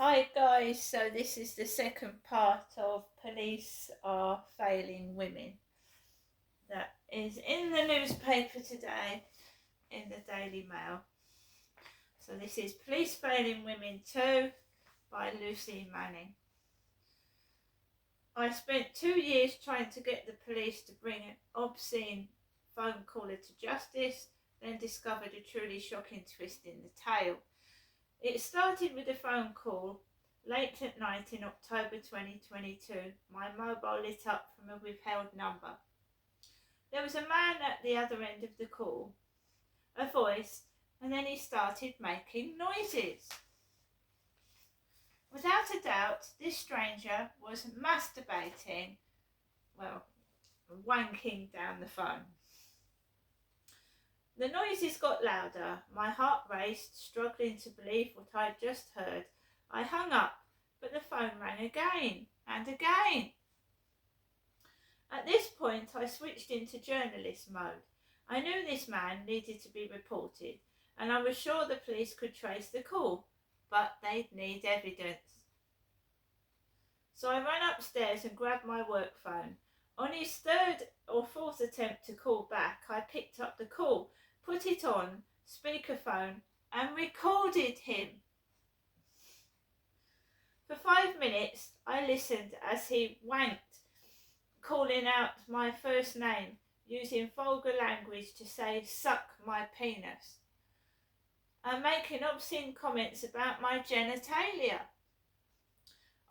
Hi guys, so this is the second part of Police Are Failing Women that is in the newspaper today in the Daily Mail. So this is Police Failing Women 2 by Lucy Manning. I spent 2 years trying to get the police to bring an obscene phone caller to justice, then discovered a truly shocking twist in the tale. It started with a phone call late at night in October 2022. My mobile lit up from a withheld number. There was a man at the other end of the call, a voice, and then he started making noises. Without a doubt, this stranger was masturbating, wanking down the phone. The noises got louder. My heart raced, struggling to believe what I'd just heard. I hung up, but the phone rang again and again. At this point, I switched into journalist mode. I knew this man needed to be reported, and I was sure the police could trace the call, but they'd need evidence. So I ran upstairs and grabbed my work phone. On his third or fourth attempt to call back, I picked up the call, put it on speakerphone, and recorded him. For 5 minutes, I listened as he wanked, calling out my first name, using vulgar language to say, "Suck my penis," and making obscene comments about my genitalia.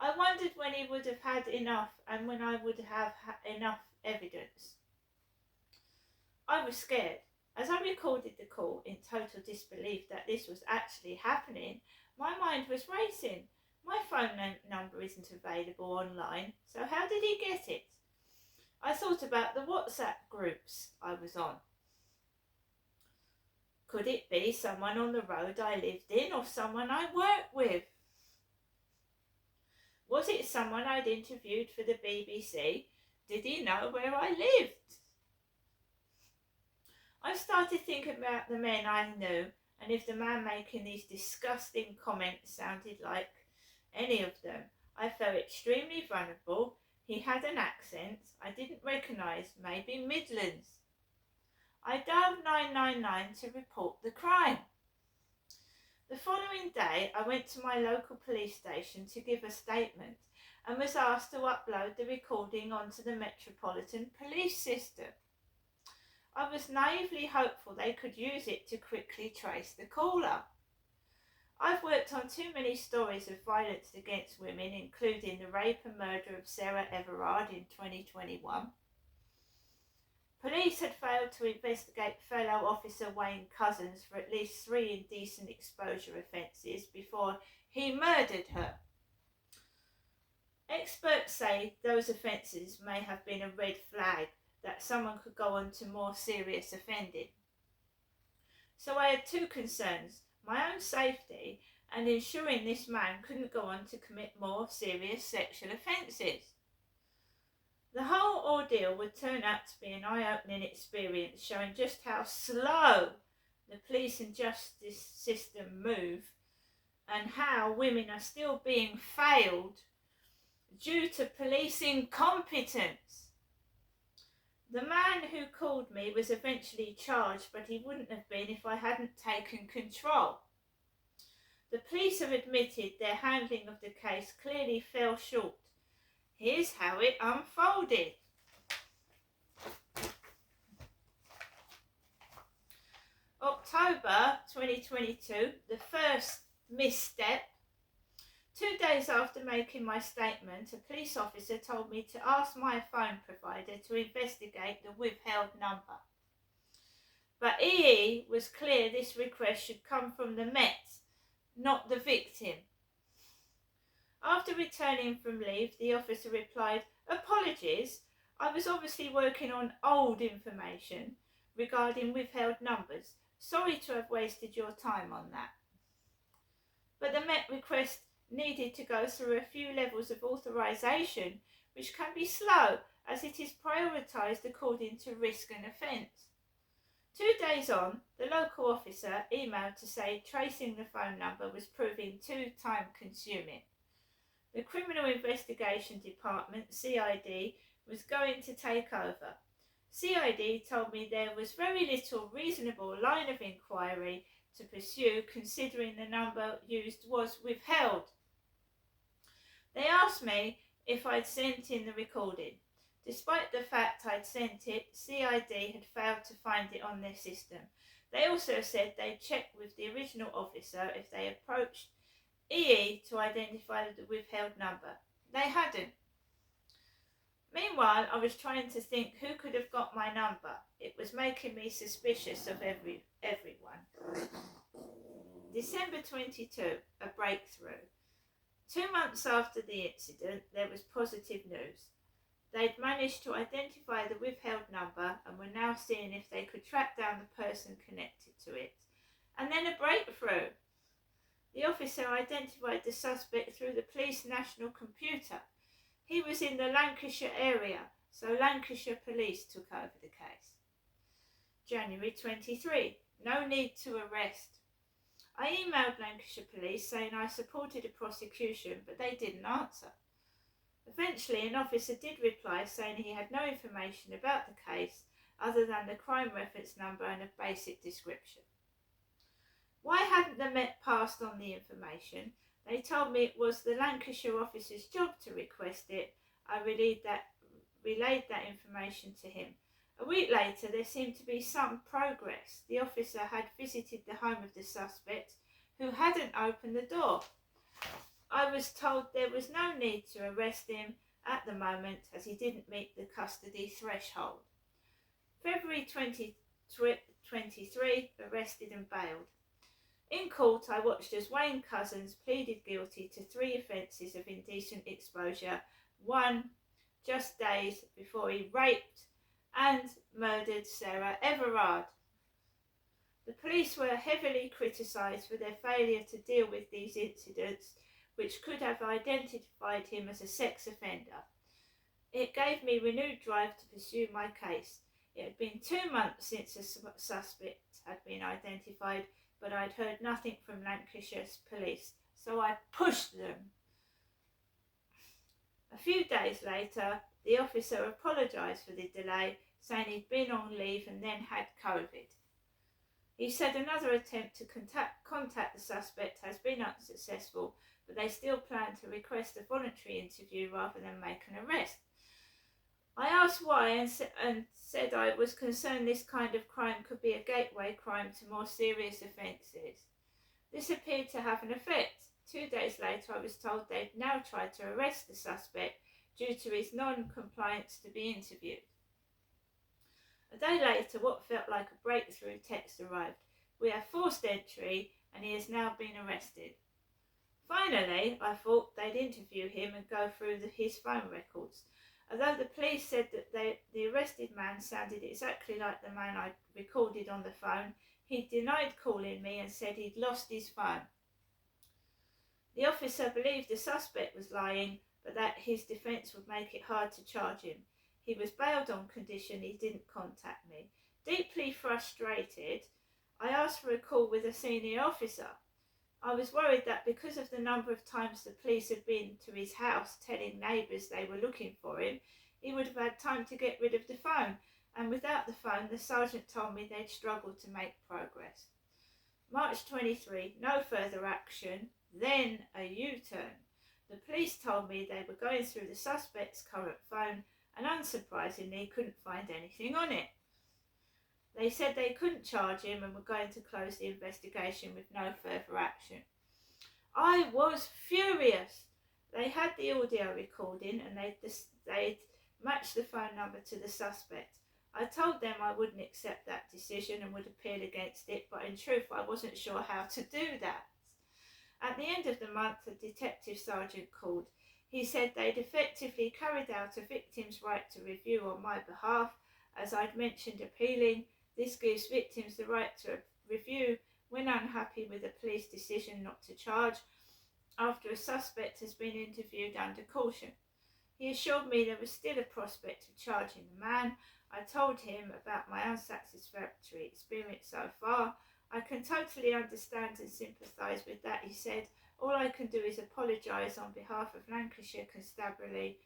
I wondered when he would have had enough and when I would have enough evidence. I was scared. As I recorded the call in total disbelief that this was actually happening, my mind was racing. My phone number isn't available online, so how did he get it? I thought about the WhatsApp groups I was on. Could it be someone on the road I lived in or someone I worked with? Was it someone I'd interviewed for the BBC? Did he know where I lived? I started thinking about the men I knew, and if the man making these disgusting comments sounded like any of them, I felt extremely vulnerable. He had an accent I didn't recognise, maybe Midlands. I dialed 999 to report the crime. The following day, I went to my local police station to give a statement and was asked to upload the recording onto the Metropolitan Police system. I was naively hopeful they could use it to quickly trace the caller. I've worked on too many stories of violence against women, including the rape and murder of Sarah Everard in 2021. Police had failed to investigate fellow officer Wayne Couzens for at least 3 indecent exposure offences before he murdered her. Experts say those offences may have been a red flag that someone could go on to more serious offending. So I had 2 concerns: my own safety and ensuring this man couldn't go on to commit more serious sexual offences. The whole ordeal would turn out to be an eye-opening experience, showing just how slow the police and justice system move and how women are still being failed due to police incompetence. The man who called me was eventually charged, but he wouldn't have been if I hadn't taken control. The police have admitted their handling of the case clearly fell short. Here's how it unfolded. October 2022, the first misstep. 2 days after making my statement, a police officer told me to ask my phone provider to investigate the withheld number. But EE was clear this request should come from the Met, not the victim. After returning from leave, the officer replied, "Apologies, I was obviously working on old information regarding withheld numbers. Sorry to have wasted your time on that." But the Met request needed to go through a few levels of authorisation, which can be slow as it is prioritised according to risk and offence. 2 days on, the local officer emailed to say tracing the phone number was proving too time consuming. The Criminal Investigation Department, CID, was going to take over. CID told me there was very little reasonable line of inquiry to pursue considering the number used was withheld. They asked me if I'd sent in the recording. Despite the fact I'd sent it, CID had failed to find it on their system. They also said they'd check with the original officer if they approached EE to identify the withheld number. They hadn't. Meanwhile, I was trying to think who could have got my number. It was making me suspicious of everyone. December 22, a breakthrough. 2 months after the incident, there was positive news. They'd managed to identify the withheld number and were now seeing if they could track down the person connected to it. And then a breakthrough. The officer identified the suspect through the police national computer. He was in the Lancashire area, so Lancashire police took over the case. January 23, no need to arrest. I emailed Lancashire police saying I supported a prosecution, but they didn't answer. Eventually, an officer did reply saying he had no information about the case other than the crime reference number and a basic description. Why hadn't the Met passed on the information? They told me it was the Lancashire officer's job to request it. I relayed that information to him. A week later, there seemed to be some progress. The officer had visited the home of the suspect, who hadn't opened the door. I was told there was no need to arrest him at the moment as he didn't meet the custody threshold. February 2023, arrested and bailed. In court, I watched as Wayne Couzens pleaded guilty to 3 offences of indecent exposure, one just days before he raped and murdered Sarah Everard. The police were heavily criticised for their failure to deal with these incidents, which could have identified him as a sex offender. It gave me renewed drive to pursue my case. It had been 2 months since a suspect had been identified, but I'd heard nothing from Lancashire's police, so I pushed them. A few days later, the officer apologised for the delay, saying he'd been on leave and then had COVID. He said another attempt to contact the suspect has been unsuccessful, but they still plan to request a voluntary interview rather than make an arrest. I asked why and said I was concerned this kind of crime could be a gateway crime to more serious offences. This appeared to have an effect. 2 days later, I was told they'd now tried to arrest the suspect due to his non-compliance to be interviewed. A day later, what felt like a breakthrough text arrived. We have forced entry and he has now been arrested. Finally, I thought they'd interview him and go through his phone records. Although the police said that the arrested man sounded exactly like the man I'd recorded on the phone, he denied calling me and said he'd lost his phone. The officer believed the suspect was lying, but that his defence would make it hard to charge him. He was bailed on condition he didn't contact me. Deeply frustrated, I asked for a call with a senior officer. I was worried that because of the number of times the police had been to his house telling neighbours they were looking for him, he would have had time to get rid of the phone, and without the phone, the sergeant told me they'd struggled to make progress. March 23, no further action, then a U-turn. The police told me they were going through the suspect's current phone and unsurprisingly couldn't find anything on it. They said they couldn't charge him and were going to close the investigation with no further action. I was furious. They had the audio recording and they'd matched the phone number to the suspect. I told them I wouldn't accept that decision and would appeal against it, but in truth I wasn't sure how to do that. At the end of the month, a detective sergeant called. He said they'd effectively carried out a victim's right to review on my behalf. As I'd mentioned appealing, this gives victims the right to review when unhappy with a police decision not to charge after a suspect has been interviewed under caution. He assured me there was still a prospect of charging the man. I told him about my unsatisfactory experience so far. I can totally understand and sympathise with that, he said. All I can do is apologise on behalf of Lancashire Constabulary.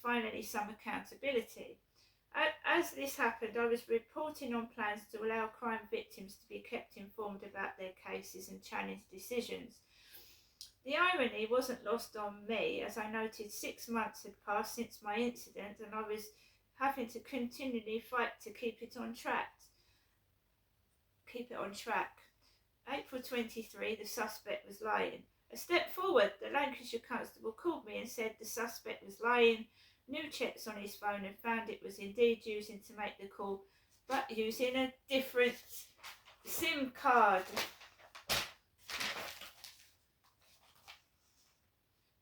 Finally, some accountability. As this happened, I was reporting on plans to allow crime victims to be kept informed about their cases and challenge decisions. The irony wasn't lost on me, as I noted 6 months had passed since my incident and I was having to continually fight to keep it on track. April 23, the suspect was lying. A step forward, the Lancashire constable called me and said the suspect was lying. New checks on his phone and found it was indeed using to make the call, but using a different SIM card,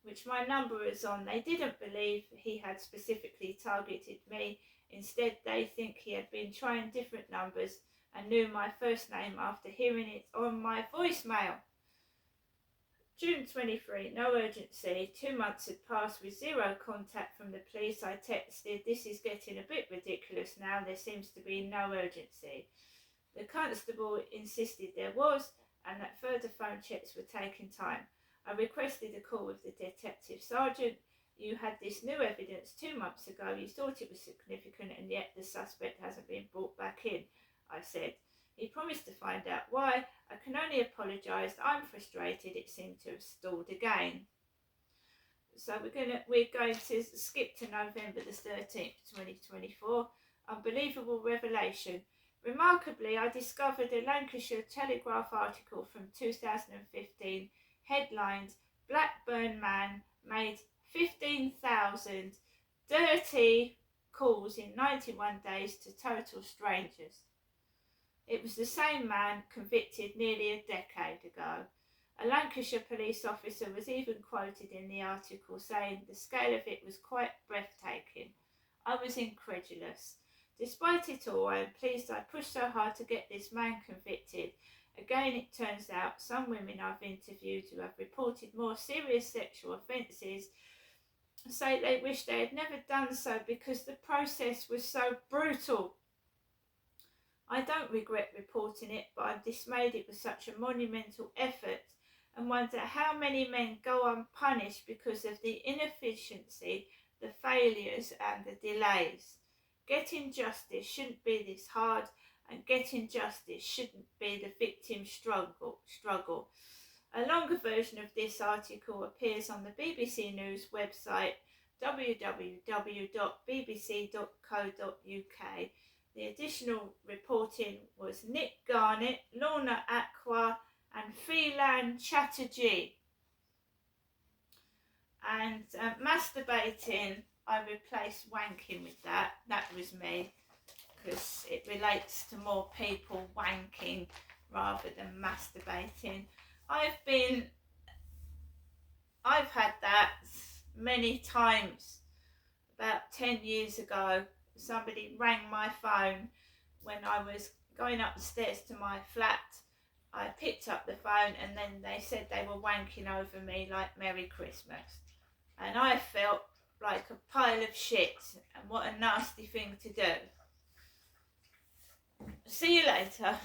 which my number is on. They didn't believe he had specifically targeted me. Instead, they think he had been trying different numbers and knew my first name after hearing it on my voicemail. June 23, no urgency. 2 months had passed with zero contact from the police. I texted, "This is getting a bit ridiculous now. There seems to be no urgency." The constable insisted there was, and that further phone checks were taking time. I requested a call with the detective sergeant. "You had this new evidence 2 months ago. You thought it was significant, and yet the suspect hasn't been brought back in," I said. He promised to find out why. I can only apologise. I'm frustrated. It seemed to have stalled again. So we're going to skip to November the 13th, 2024. Unbelievable revelation. Remarkably, I discovered a Lancashire Telegraph article from 2015 headlined "Blackburn Man made 15,000 dirty calls in 91 days to total strangers." It was the same man convicted nearly a decade ago. A Lancashire police officer was even quoted in the article saying the scale of it was quite breathtaking. I was incredulous. Despite it all, I am pleased I pushed so hard to get this man convicted. Again, it turns out some women I've interviewed who have reported more serious sexual offences say they wish they had never done so because the process was so brutal. I don't regret reporting it, but I'm dismayed it was such a monumental effort and wonder how many men go unpunished because of the inefficiency, the failures and the delays. Getting justice shouldn't be this hard, and getting justice shouldn't be the victim's struggle. A longer version of this article appears on the BBC News website www.bbc.co.uk. The additional reporting was Nick Garnett, Lorna Aqua and Phelan Chatterjee. And masturbating, I replaced wanking with that. That was me, because it relates to more people wanking rather than masturbating. I've had that many times. About 10 years ago, somebody rang my phone when I was going up the stairs to my flat. I picked up the phone and then they said they were wanking over me like Merry Christmas. And I felt like a pile of shit, and what a nasty thing to do. See you later.